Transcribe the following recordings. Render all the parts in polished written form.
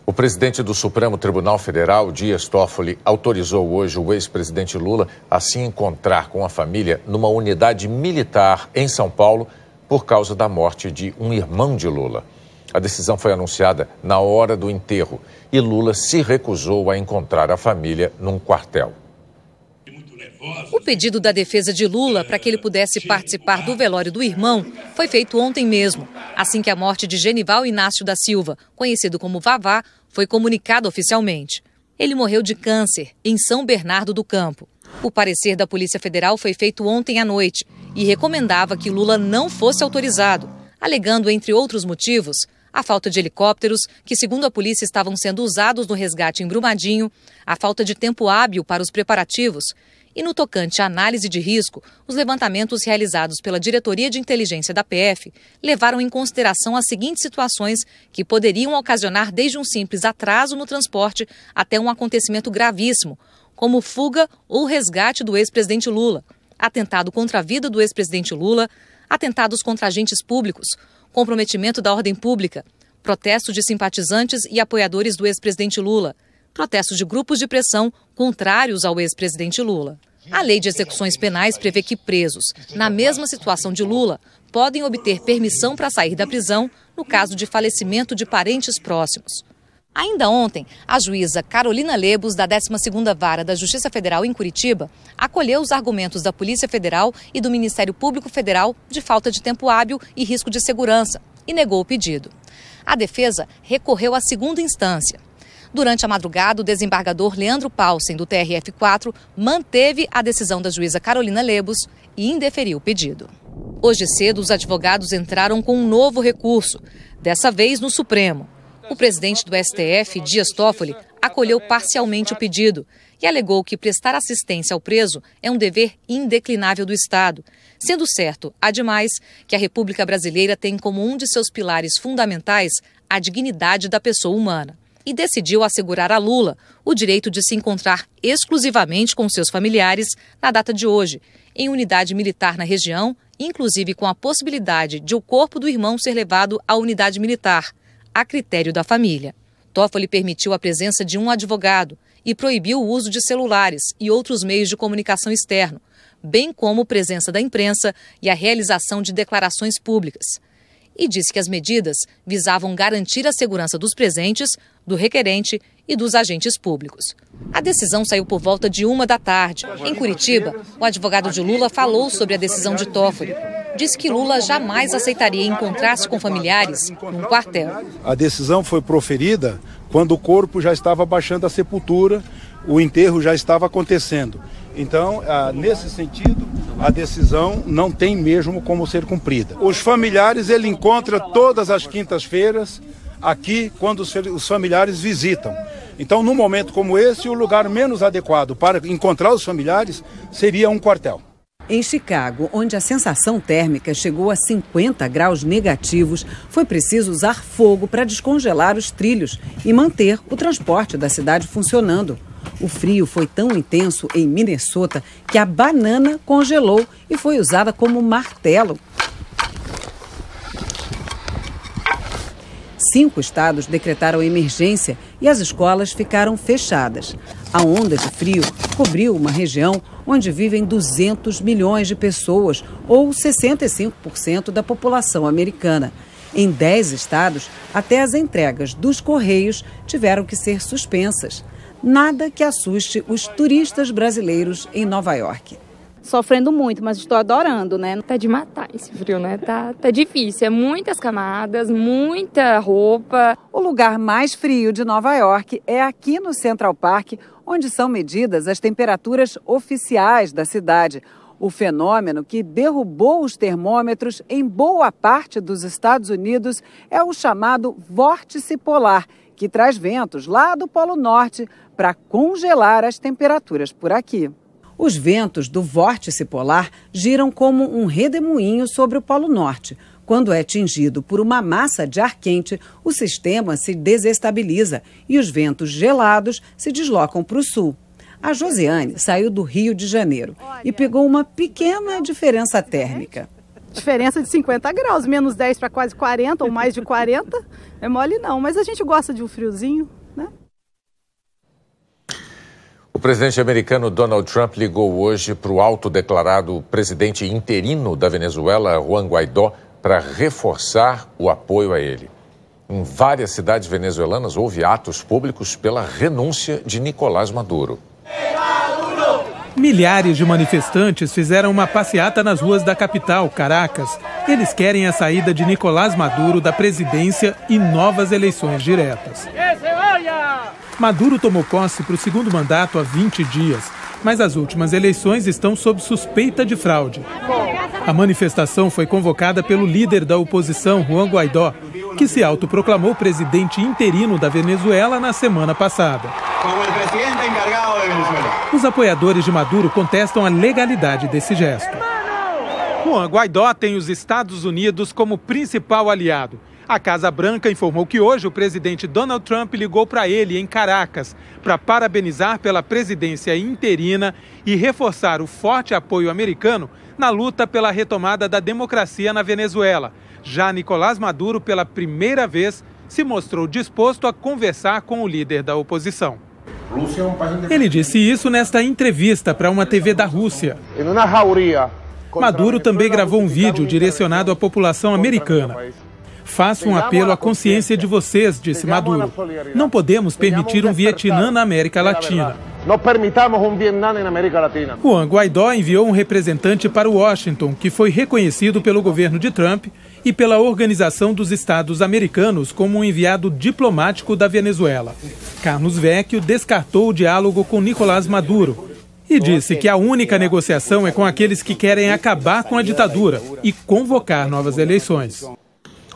O presidente do Supremo Tribunal Federal, Dias Toffoli, autorizou hoje o ex-presidente Lula a se encontrar com a família numa unidade militar em São Paulo por causa da morte de um irmão de Lula. A decisão foi anunciada na hora do enterro e Lula se recusou a encontrar a família num quartel. O pedido da defesa de Lula para que ele pudesse participar do velório do irmão foi feito ontem mesmo, assim que a morte de Genival Inácio da Silva, conhecido como Vavá, foi comunicada oficialmente. Ele morreu de câncer em São Bernardo do Campo. O parecer da Polícia Federal foi feito ontem à noite e recomendava que Lula não fosse autorizado, alegando, entre outros motivos, a falta de helicópteros, que segundo a polícia estavam sendo usados no resgate em Brumadinho, a falta de tempo hábil para os preparativos e, no tocante à análise de risco, os levantamentos realizados pela Diretoria de Inteligência da PF levaram em consideração as seguintes situações que poderiam ocasionar desde um simples atraso no transporte até um acontecimento gravíssimo, como fuga ou resgate do ex-presidente Lula, atentado contra a vida do ex-presidente Lula, atentados contra agentes públicos, comprometimento da ordem pública, protestos de simpatizantes e apoiadores do ex-presidente Lula, protestos de grupos de pressão contrários ao ex-presidente Lula. A Lei de Execuções Penais prevê que presos, na mesma situação de Lula, podem obter permissão para sair da prisão no caso de falecimento de parentes próximos. Ainda ontem, a juíza Carolina Lebos, da 12ª Vara da Justiça Federal em Curitiba, acolheu os argumentos da Polícia Federal e do Ministério Público Federal de falta de tempo hábil e risco de segurança e negou o pedido. A defesa recorreu à segunda instância. Durante a madrugada, o desembargador Leandro Paulsen, do TRF4, manteve a decisão da juíza Carolina Lebos e indeferiu o pedido. Hoje cedo, os advogados entraram com um novo recurso, dessa vez no Supremo. O presidente do STF, Dias Toffoli, acolheu parcialmente o pedido e alegou que prestar assistência ao preso é um dever indeclinável do Estado, sendo certo, ademais, que a República Brasileira tem como um de seus pilares fundamentais a dignidade da pessoa humana. E decidiu assegurar a Lula o direito de se encontrar exclusivamente com seus familiares na data de hoje, em unidade militar na região, inclusive com a possibilidade de o corpo do irmão ser levado à unidade militar, a critério da família. Toffoli permitiu a presença de um advogado e proibiu o uso de celulares e outros meios de comunicação externo, bem como presença da imprensa e a realização de declarações públicas. E disse que as medidas visavam garantir a segurança dos presentes, do requerente e dos agentes públicos. A decisão saiu por volta de 13h. Em Curitiba, o advogado de Lula falou sobre a decisão de Toffoli. Disse que Lula jamais aceitaria encontrar-se com familiares num quartel. A decisão foi proferida quando o corpo já estava baixando a sepultura, o enterro já estava acontecendo. Então, nesse sentido, a decisão não tem mesmo como ser cumprida. Os familiares ele encontra todas as quintas-feiras aqui quando os familiares visitam. Então, num momento como esse, o lugar menos adequado para encontrar os familiares seria um quartel. Em Chicago, onde a sensação térmica chegou a 50 graus negativos, foi preciso usar fogo para descongelar os trilhos e manter o transporte da cidade funcionando. O frio foi tão intenso em Minnesota que a banana congelou e foi usada como martelo. 5 estados decretaram emergência e as escolas ficaram fechadas. A onda de frio cobriu uma região onde vivem 200 milhões de pessoas, ou 65% da população americana. Em 10 estados, até as entregas dos Correios tiveram que ser suspensas. Nada que assuste os turistas brasileiros em Nova York. Sofrendo muito, mas estou adorando, né? Tá de matar esse frio, né? Tá difícil, é muitas camadas, muita roupa. O lugar mais frio de Nova York é aqui no Central Park, onde são medidas as temperaturas oficiais da cidade. O fenômeno que derrubou os termômetros em boa parte dos Estados Unidos é o chamado vórtice polar, que traz ventos lá do Polo Norte para congelar as temperaturas por aqui. Os ventos do vórtice polar giram como um redemoinho sobre o Polo Norte. Quando é atingido por uma massa de ar quente, o sistema se desestabiliza e os ventos gelados se deslocam para o sul. A Josiane saiu do Rio de Janeiro e pegou uma pequena diferença térmica. Diferença de 50 graus, menos 10 para quase 40 ou mais de 40. É mole não, mas a gente gosta de um friozinho. presidente americano Donald Trump ligou hoje para o autodeclarado presidente interino da Venezuela, Juan Guaidó, para reforçar o apoio a ele. Em várias cidades venezuelanas houve atos públicos pela renúncia de Nicolás Maduro. Milhares de manifestantes fizeram uma passeata nas ruas da capital, Caracas. Eles querem a saída de Nicolás Maduro da presidência e novas eleições diretas. Maduro tomou posse para o segundo mandato há 20 dias, mas as últimas eleições estão sob suspeita de fraude. A manifestação foi convocada pelo líder da oposição, Juan Guaidó, que se autoproclamou presidente interino da Venezuela na semana passada. Os apoiadores de Maduro contestam a legalidade desse gesto. Juan Guaidó tem os Estados Unidos como principal aliado. A Casa Branca informou que hoje o presidente Donald Trump ligou para ele em Caracas para parabenizar pela presidência interina e reforçar o forte apoio americano na luta pela retomada da democracia na Venezuela. Já Nicolás Maduro, pela primeira vez, se mostrou disposto a conversar com o líder da oposição. Ele disse isso nesta entrevista para uma TV da Rússia. Maduro também gravou um vídeo direcionado à população americana. Faço um apelo à consciência de vocês, disse Maduro. Não podemos permitir um Vietnã na América Latina. Juan Guaidó enviou um representante para Washington, que foi reconhecido pelo governo de Trump e pela Organização dos Estados Americanos como um enviado diplomático da Venezuela. Carlos Vecchio descartou o diálogo com Nicolás Maduro e disse que a única negociação é com aqueles que querem acabar com a ditadura e convocar novas eleições.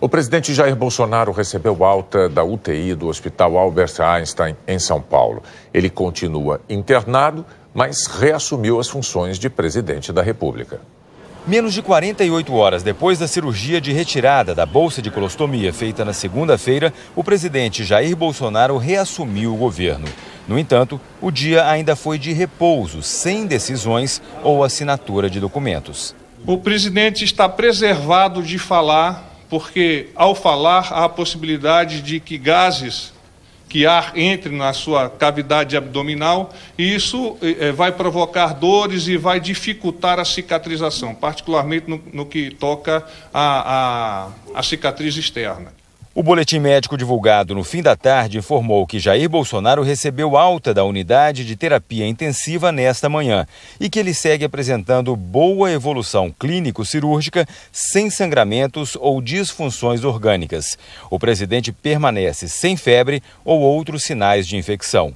O presidente Jair Bolsonaro recebeu alta da UTI do Hospital Albert Einstein, em São Paulo. Ele continua internado, mas reassumiu as funções de presidente da República. Menos de 48 horas depois da cirurgia de retirada da bolsa de colostomia feita na segunda-feira, o presidente Jair Bolsonaro reassumiu o governo. No entanto, o dia ainda foi de repouso, sem decisões ou assinatura de documentos. O presidente está preservado de falar, porque ao falar há a possibilidade de que gases, que ar entre na sua cavidade abdominal, e isso vai provocar dores e vai dificultar a cicatrização, particularmente no que toca a cicatriz externa. O boletim médico divulgado no fim da tarde informou que Jair Bolsonaro recebeu alta da unidade de terapia intensiva nesta manhã e que ele segue apresentando boa evolução clínico-cirúrgica, sem sangramentos ou disfunções orgânicas. O presidente permanece sem febre ou outros sinais de infecção.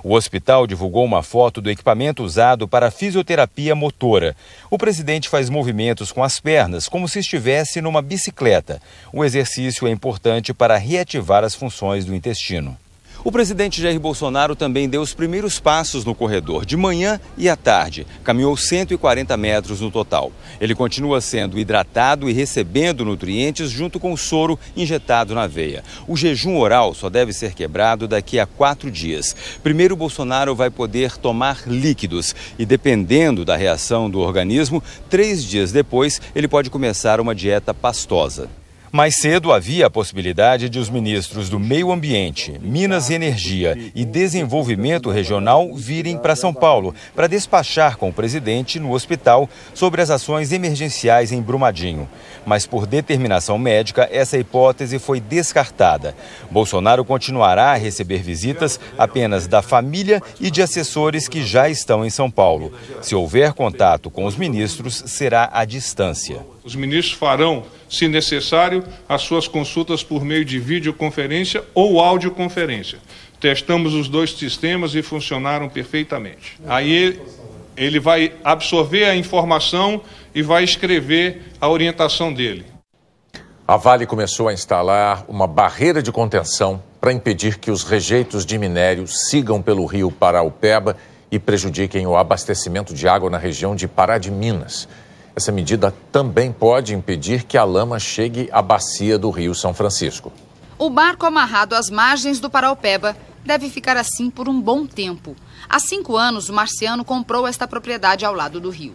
O hospital divulgou uma foto do equipamento usado para a fisioterapia motora. O presidente faz movimentos com as pernas, como se estivesse numa bicicleta. O exercício é importante para reativar as funções do intestino. O presidente Jair Bolsonaro também deu os primeiros passos no corredor, de manhã e à tarde. Caminhou 140 metros no total. Ele continua sendo hidratado e recebendo nutrientes junto com o soro injetado na veia. O jejum oral só deve ser quebrado daqui a 4 dias. Primeiro, Bolsonaro vai poder tomar líquidos e, dependendo da reação do organismo, 3 dias depois, ele pode começar uma dieta pastosa. Mais cedo havia a possibilidade de os ministros do Meio Ambiente, Minas e Energia e Desenvolvimento Regional virem para São Paulo para despachar com o presidente no hospital sobre as ações emergenciais em Brumadinho. Mas por determinação médica, essa hipótese foi descartada. Bolsonaro continuará a receber visitas apenas da família e de assessores que já estão em São Paulo. Se houver contato com os ministros, será à distância. Os ministros farão, se necessário, as suas consultas por meio de videoconferência ou audioconferência. Testamos os 2 sistemas e funcionaram perfeitamente. Aí ele vai absorver a informação e vai escrever a orientação dele. A Vale começou a instalar uma barreira de contenção para impedir que os rejeitos de minério sigam pelo rio Paraupeba e prejudiquem o abastecimento de água na região de Pará de Minas. Essa medida também pode impedir que a lama chegue à bacia do Rio São Francisco. O barco amarrado às margens do Paraupeba deve ficar assim por um bom tempo. Há 5 anos, o Marciano comprou esta propriedade ao lado do rio.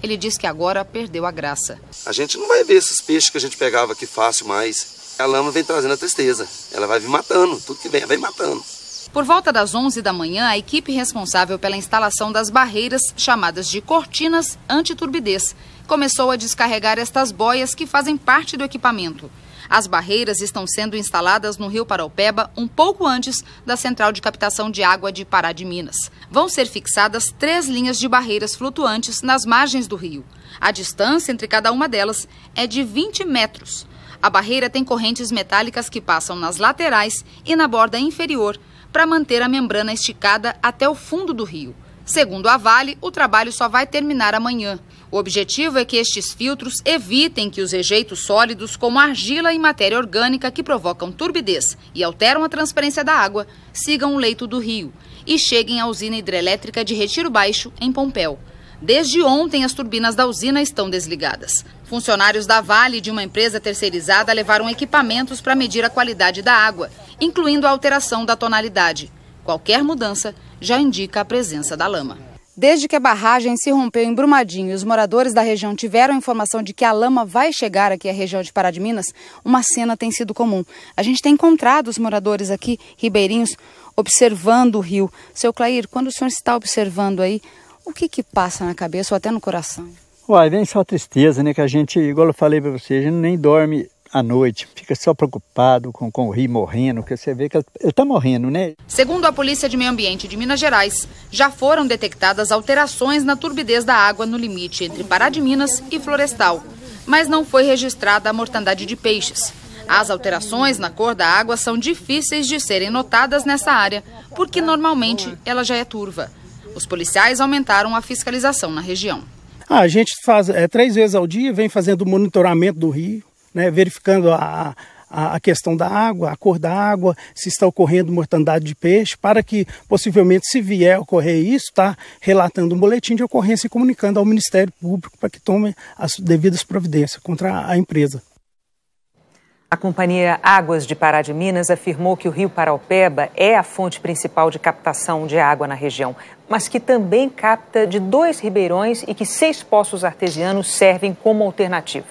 Ele diz que agora perdeu a graça. A gente não vai ver esses peixes que a gente pegava aqui fácil mais. A lama vem trazendo a tristeza. Ela vai vir matando, tudo que vem matando. Por volta das 11 da manhã, a equipe responsável pela instalação das barreiras, chamadas de cortinas antiturbidez, começou a descarregar estas boias que fazem parte do equipamento. As barreiras estão sendo instaladas no rio Paraupeba um pouco antes da central de captação de água de Pará de Minas. Vão ser fixadas 3 linhas de barreiras flutuantes nas margens do rio. A distância entre cada uma delas é de 20 metros. A barreira tem correntes metálicas que passam nas laterais e na borda inferior para manter a membrana esticada até o fundo do rio. Segundo a Vale, o trabalho só vai terminar amanhã. O objetivo é que estes filtros evitem que os rejeitos sólidos, como argila e matéria orgânica que provocam turbidez e alteram a transparência da água, sigam o leito do rio e cheguem à usina hidrelétrica de Retiro Baixo, em Pompéu. Desde ontem, as turbinas da usina estão desligadas. Funcionários da Vale e de uma empresa terceirizada levaram equipamentos para medir a qualidade da água, incluindo a alteração da tonalidade. Qualquer mudança já indica a presença da lama. Desde que a barragem se rompeu em Brumadinho e os moradores da região tiveram a informação de que a lama vai chegar aqui à região de Pará de Minas, uma cena tem sido comum. A gente tem encontrado os moradores aqui, ribeirinhos, observando o rio. Seu Clair, quando o senhor está observando aí, o que passa na cabeça ou até no coração? Uai, vem só tristeza, né? Que a gente, igual eu falei para você, a gente nem dorme à noite, fica só preocupado com o rio morrendo, porque você vê que ele está morrendo, né? Segundo a Polícia de Meio Ambiente de Minas Gerais, já foram detectadas alterações na turbidez da água no limite entre Pará de Minas e Florestal, mas não foi registrada a mortandade de peixes. As alterações na cor da água são difíceis de serem notadas nessa área, porque normalmente ela já é turva. Os policiais aumentaram a fiscalização na região. A gente faz 3 vezes ao dia, vem fazendo o monitoramento do rio, né, verificando a questão da água, a cor da água, se está ocorrendo mortandade de peixe, para que possivelmente, se vier a ocorrer isso, está relatando um boletim de ocorrência e comunicando ao Ministério Público para que tome as devidas providências contra a empresa. A Companhia Águas de Pará de Minas afirmou que o rio Paraupeba é a fonte principal de captação de água na região, mas que também capta de 2 ribeirões e que 6 poços artesianos servem como alternativa.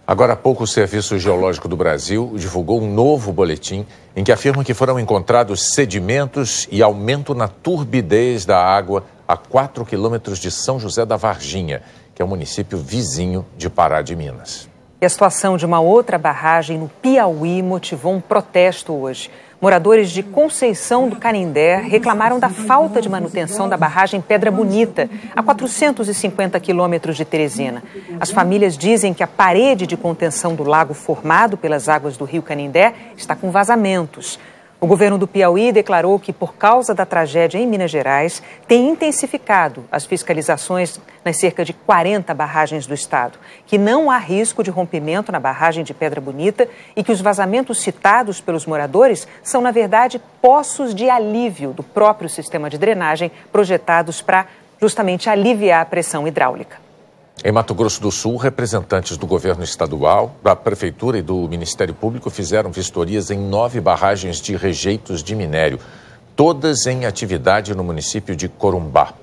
Agora há pouco, o Serviço Geológico do Brasil divulgou um novo boletim em que afirma que foram encontrados sedimentos e aumento na turbidez da água a 4 quilômetros de São José da Varginha, que é um município vizinho de Pará de Minas. E a situação de uma outra barragem no Piauí motivou um protesto hoje. Moradores de Conceição do Canindé reclamaram da falta de manutenção da barragem Pedra Bonita, a 450 quilômetros de Teresina. As famílias dizem que a parede de contenção do lago formado pelas águas do rio Canindé está com vazamentos. O governo do Piauí declarou que, por causa da tragédia em Minas Gerais, tem intensificado as fiscalizações nas cerca de 40 barragens do estado, que não há risco de rompimento na barragem de Pedra Bonita e que os vazamentos citados pelos moradores são, na verdade, poços de alívio do próprio sistema de drenagem projetados para justamente aliviar a pressão hidráulica. Em Mato Grosso do Sul, representantes do governo estadual, da Prefeitura e do Ministério Público fizeram vistorias em 9 barragens de rejeitos de minério, todas em atividade no município de Corumbá.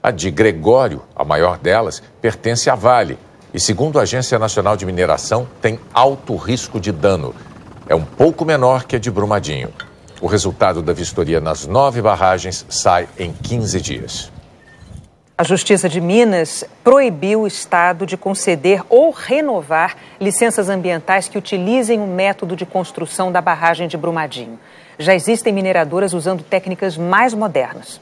A de Gregório, a maior delas, pertence à Vale e, segundo a Agência Nacional de Mineração, tem alto risco de dano. É um pouco menor que a de Brumadinho. O resultado da vistoria nas 9 barragens sai em 15 dias. A Justiça de Minas proibiu o Estado de conceder ou renovar licenças ambientais que utilizem o método de construção da barragem de Brumadinho. Já existem mineradoras usando técnicas mais modernas.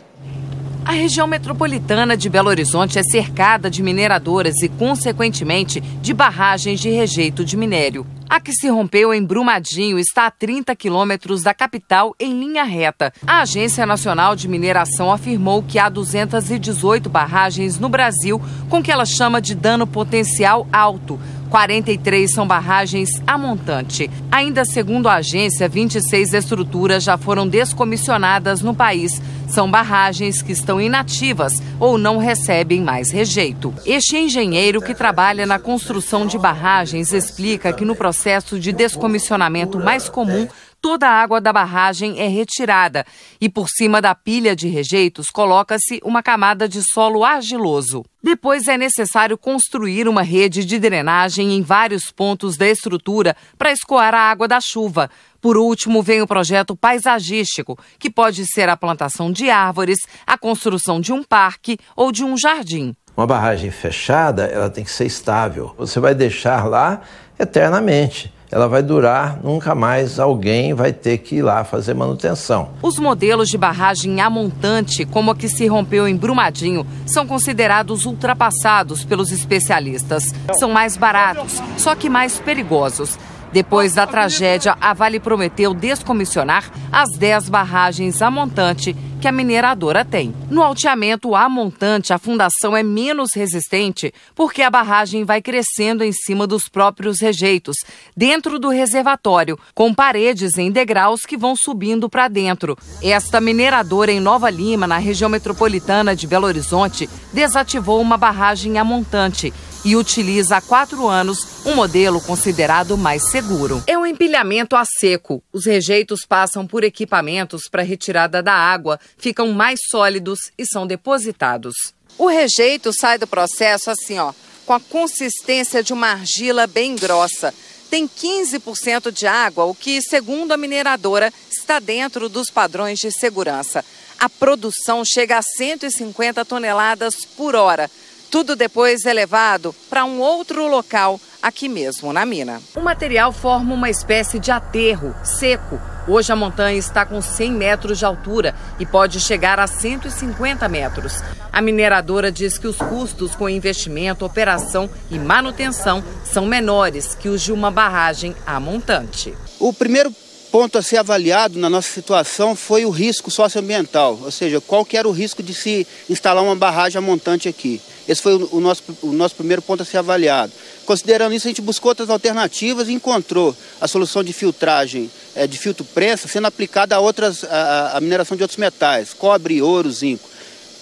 A região metropolitana de Belo Horizonte é cercada de mineradoras e, consequentemente, de barragens de rejeito de minério. A que se rompeu em Brumadinho está a 30 quilômetros da capital em linha reta. A Agência Nacional de Mineração afirmou que há 218 barragens no Brasil com o que ela chama de dano potencial alto. 43 são barragens a montante. Ainda segundo a agência, 26 estruturas já foram descomissionadas no país. São barragens que estão inativas ou não recebem mais rejeito. Este engenheiro que trabalha na construção de barragens explica que no processo de descomissionamento mais comum, toda a água da barragem é retirada e por cima da pilha de rejeitos coloca-se uma camada de solo argiloso. Depois é necessário construir uma rede de drenagem em vários pontos da estrutura para escoar a água da chuva. Por último, vem o projeto paisagístico, que pode ser a plantação de árvores, a construção de um parque ou de um jardim. Uma barragem fechada, ela tem que ser estável. Você vai deixar lá eternamente. Ela vai durar, nunca mais alguém vai ter que ir lá fazer manutenção. Os modelos de barragem a montante, como a que se rompeu em Brumadinho, são considerados ultrapassados pelos especialistas. São mais baratos, só que mais perigosos. Depois da tragédia, a Vale prometeu descomissionar as 10 barragens a montante que a mineradora tem. No alteamento a montante, a fundação é menos resistente porque a barragem vai crescendo em cima dos próprios rejeitos, dentro do reservatório, com paredes em degraus que vão subindo para dentro. Esta mineradora em Nova Lima, na região metropolitana de Belo Horizonte, desativou uma barragem a montante e utiliza há 4 anos um modelo considerado mais seguro. É um empilhamento a seco. Os rejeitos passam por equipamentos para retirada da água, ficam mais sólidos e são depositados. O rejeito sai do processo assim, com a consistência de uma argila bem grossa. Tem 15% de água, o que, segundo a mineradora, está dentro dos padrões de segurança. A produção chega a 150 toneladas por hora. Tudo depois é levado para um outro local, aqui mesmo na mina. O material forma uma espécie de aterro seco. Hoje a montanha está com 100 metros de altura e pode chegar a 150 metros. A mineradora diz que os custos com investimento, operação e manutenção são menores que os de uma barragem a montante. O primeiro ponto a ser avaliado na nossa situação foi o risco socioambiental, ou seja, qual que era o risco de se instalar uma barragem a montante aqui. Esse foi o nosso primeiro ponto a ser avaliado. Considerando isso, a gente buscou outras alternativas e encontrou a solução de filtragem de filtro-prensa sendo aplicada a mineração de outros metais, cobre, ouro, zinco.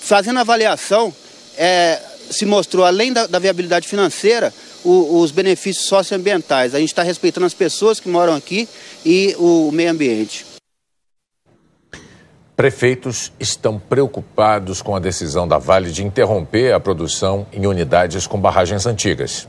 Fazendo a avaliação, se mostrou, além da viabilidade financeira, os benefícios socioambientais. A gente está respeitando as pessoas que moram aqui e o meio ambiente. Prefeitos estão preocupados com a decisão da Vale de interromper a produção em unidades com barragens antigas.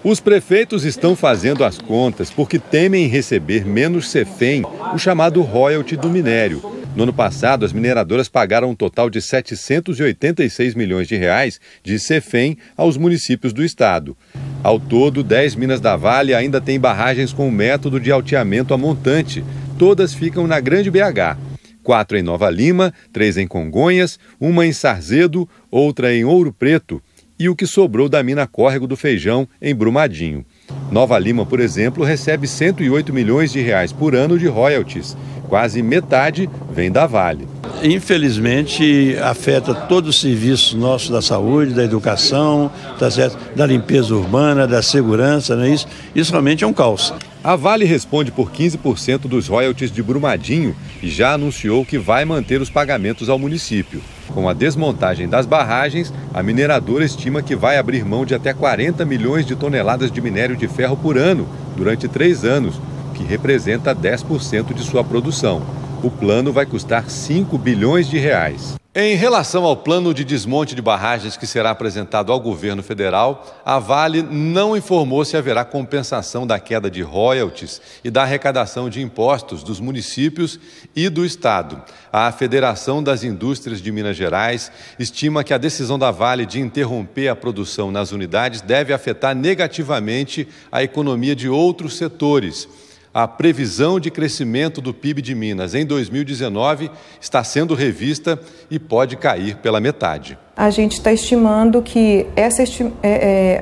Os prefeitos estão fazendo as contas porque temem receber menos CEFEM, o chamado royalty do minério. No ano passado, as mineradoras pagaram um total de 786 milhões de reais de CEFEM aos municípios do estado. Ao todo, 10 minas da Vale ainda têm barragens com o método de alteamento a montante. Todas ficam na Grande BH. 4 em Nova Lima, 3 em Congonhas, 1 em Sarzedo, outra em Ouro Preto e o que sobrou da mina Córrego do Feijão, em Brumadinho. Nova Lima, por exemplo, recebe 108 milhões de reais por ano de royalties. Quase metade vem da Vale. Infelizmente, afeta todos os serviços nossos da saúde, da educação, tá certo? Da limpeza urbana, da segurança, não é isso? Isso realmente é um caos. A Vale responde por 15% dos royalties de Brumadinho e já anunciou que vai manter os pagamentos ao município. Com a desmontagem das barragens, a mineradora estima que vai abrir mão de até 40 milhões de toneladas de minério de ferro por ano durante 3 anos, que representa 10% de sua produção. O plano vai custar 5 bilhões de reais. Em relação ao plano de desmonte de barragens que será apresentado ao governo federal, a Vale não informou se haverá compensação da queda de royalties e da arrecadação de impostos dos municípios e do estado. A Federação das Indústrias de Minas Gerais estima que a decisão da Vale de interromper a produção nas unidades deve afetar negativamente a economia de outros setores. A previsão de crescimento do PIB de Minas em 2019 está sendo revista e pode cair pela metade. A gente está estimando que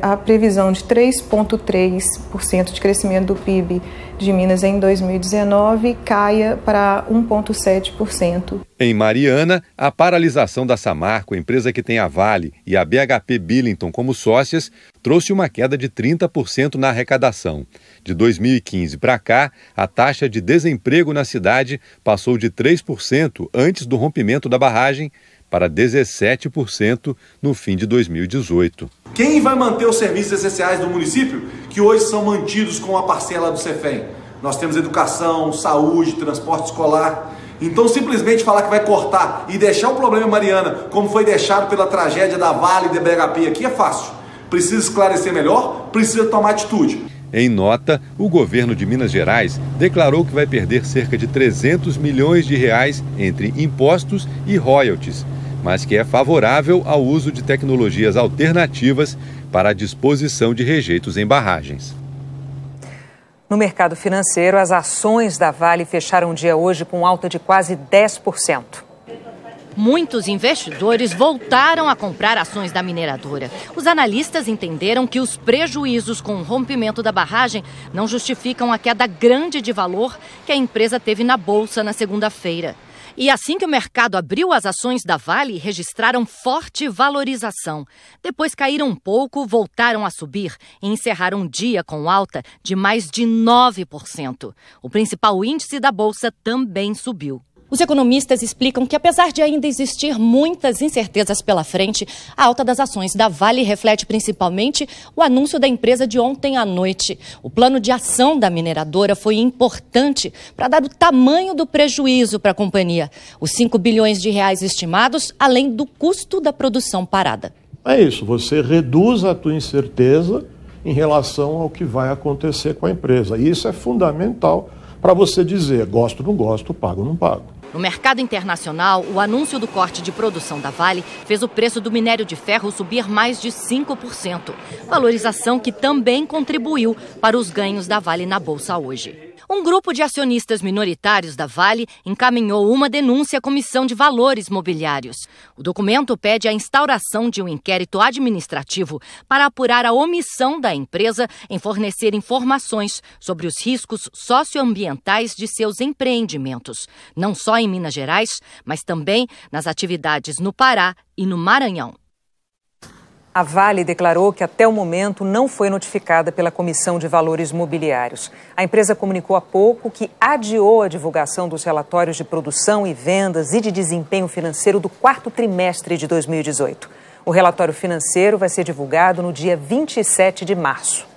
a previsão de 3,3% de crescimento do PIB de Minas em 2019 caia para 1,7%. Em Mariana, a paralisação da Samarco, empresa que tem a Vale e a BHP Billington como sócias, trouxe uma queda de 30% na arrecadação. De 2015 para cá, a taxa de desemprego na cidade passou de 3% antes do rompimento da barragem para 17% no fim de 2018. Quem vai manter os serviços essenciais do município, que hoje são mantidos com a parcela do CEFEM? nós temos educação, saúde, transporte escolar. Então, simplesmente falar que vai cortar e deixar o problema Mariana como foi deixado pela tragédia da Vale e da BHP aqui é fácil. Precisa esclarecer melhor, precisa tomar atitude. Em nota, o governo de Minas Gerais declarou que vai perder cerca de 300 milhões de reais entre impostos e royalties, mas que é favorável ao uso de tecnologias alternativas para a disposição de rejeitos em barragens. No mercado financeiro, as ações da Vale fecharam o dia hoje com alta de quase 10%. Muitos investidores voltaram a comprar ações da mineradora. Os analistas entenderam que os prejuízos com o rompimento da barragem não justificam a queda grande de valor que a empresa teve na bolsa na segunda-feira. E assim que o mercado abriu, as ações da Vale registraram forte valorização. Depois caíram um pouco, voltaram a subir e encerraram o dia com alta de mais de 9%. O principal índice da bolsa também subiu. Os economistas explicam que, apesar de ainda existir muitas incertezas pela frente, a alta das ações da Vale reflete principalmente o anúncio da empresa de ontem à noite. O plano de ação da mineradora foi importante para dar o tamanho do prejuízo para a companhia. Os 5 bilhões de reais estimados, além do custo da produção parada. É isso, você reduz a tua incerteza em relação ao que vai acontecer com a empresa. E isso é fundamental para você dizer, gosto, não gosto, pago, não pago. No mercado internacional, o anúncio do corte de produção da Vale fez o preço do minério de ferro subir mais de 5%, valorização que também contribuiu para os ganhos da Vale na bolsa hoje. Um grupo de acionistas minoritários da Vale encaminhou uma denúncia à Comissão de Valores Mobiliários. O documento pede a instauração de um inquérito administrativo para apurar a omissão da empresa em fornecer informações sobre os riscos socioambientais de seus empreendimentos, não só em Minas Gerais, mas também nas atividades no Pará e no Maranhão. A Vale declarou que até o momento não foi notificada pela Comissão de Valores Mobiliários. A empresa comunicou há pouco que adiou a divulgação dos relatórios de produção e vendas e de desempenho financeiro do quarto trimestre de 2018. O relatório financeiro vai ser divulgado no dia 27 de março.